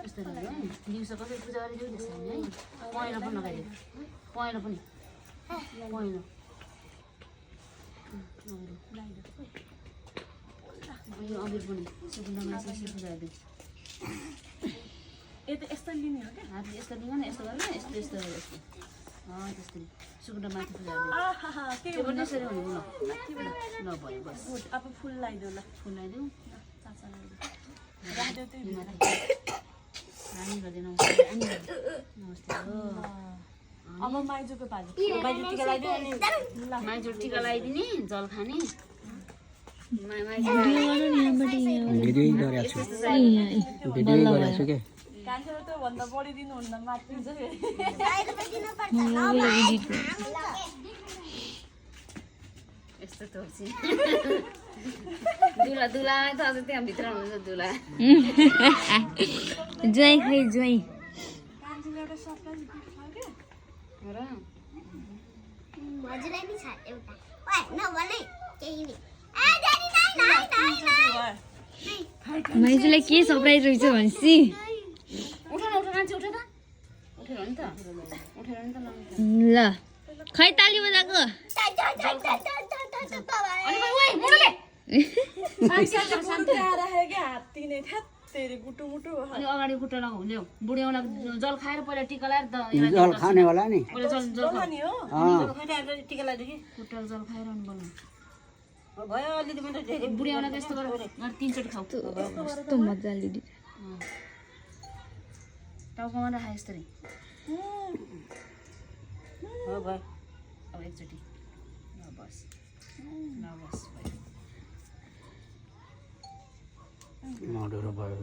यस्तो लाग्यो है दिउँसो कसरी पूजा गरिदियो त्यसरी है पहेँलो पनि लगाइदियो पहेँलो पनि पहेँलो यो अबिर पनि सुकुन्दामा यसरी पूजा गरिदियो यस्तो लिने हो क्या हातले यस्तो लिनु न यस्तो गरेर यस्तो यस्तो यस्तो त्यस्तै सुकुन्दा माथि पूजा गरिदियो त्यो पनि यसरी हुनु ल ल भयो बस अब फुल लगाइदेऊ ल फुल लगाइदिउँ चाचा लगाइदेऊ रानी गरिदिनु नमस्ते अब माइजूको पालो माइजू टिका लगाइदियो अनि माइजू टिका लगाइदिने जल खाने कान्छो त भन्दा बढी दिनुहुन्न माथिन्छ फेरि यस्तो तोर्सी दुला दुला त अझ त्यहाँ भित्र हुनुहुन्छ दुला ज्वाइँ खै ज्वाइँ कान्छोले एउटा सरप्राइज गिफ्ट छ क्या र हजुरलाई नि छ एउटा ओए नभने केही नि माइजूलाई के सरप्राइज रहेछ भनेपछि उठ न उठ मान्छे उठ त उठेर हो नि त उठेर नि त ल खै ताली बजाएको शान्ति राखेको क्या हात तिने थ्यात्तेरी गुटु मुटु अनि अगाडि खुट्टा ल्याउ बुढियाउला जल खाएर पहिला टिका लगाएर त जल खाने होला नि पहिला जल जल खा नि हो टिका लगाइदियो कि खुट्टाको जल खाएर अनि बोल्नु भयो अलिअलि मात्रै बुढियाउला त यस्तो गरेर 3 चोटि खाऊ कस्तो मजाले दिन्छ टाउकोमा राख यस्तरी हो भयो अब एकचोटि ल बस मडुरो भयो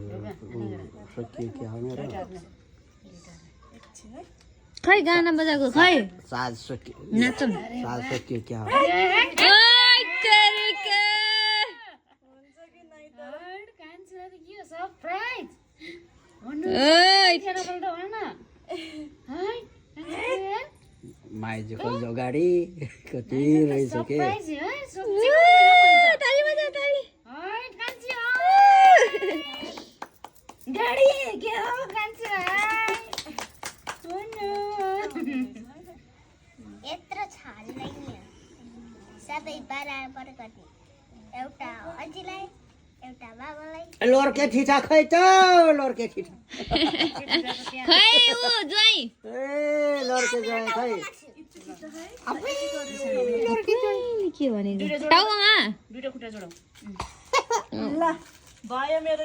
सकियो क्या हो मेरो खै गाना बजाएको खै साज सकियो नाचौँ साज सकियो क्या हो माइजूको जोगाडी कति रहेछ के ताली बजा ताली यत्रो छाल्दैन सधैँ बराबर गर्ने एउटा अजीलाई एउटा बाबालाई लोर्के ठिठा खै त लोर्के ठिठा खै ऊ ज्वाइँ ए लोर्के जाए खै के भने टाउकोमा दुईटा खुट्टा जोडौ ल भयो मेरो